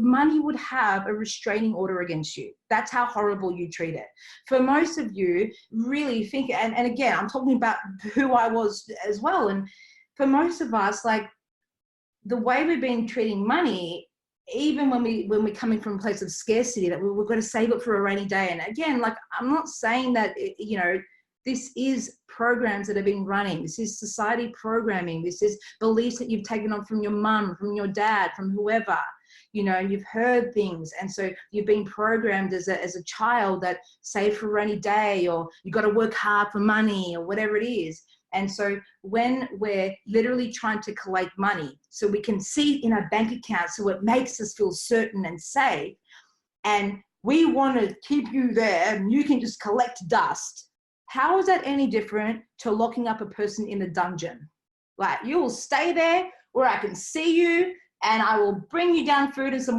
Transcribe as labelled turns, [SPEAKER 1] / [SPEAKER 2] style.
[SPEAKER 1] money would have a restraining order against you. That's how horrible you treat it. For most of you, really think, and again, I'm talking about who I was as well. And for most of us, like the way we've been treating money, even when we're coming from a place of scarcity, that we've got to save it for a rainy day. And again, like, I'm not saying that, you know, this is programs that have been running. This is society programming. This is beliefs that you've taken on from your mum, from your dad, from whoever. You know, you've heard things, and so you've been programmed as a child that save for a rainy day, or you got to work hard for money, or whatever it is. And so when we're literally trying to collect money so we can see it in our bank account, so it makes us feel certain and safe, and we want to keep you there and you can just collect dust, how is that any different to locking up a person in a dungeon? Like, you will stay there where I can see you, and I will bring you down food and some water.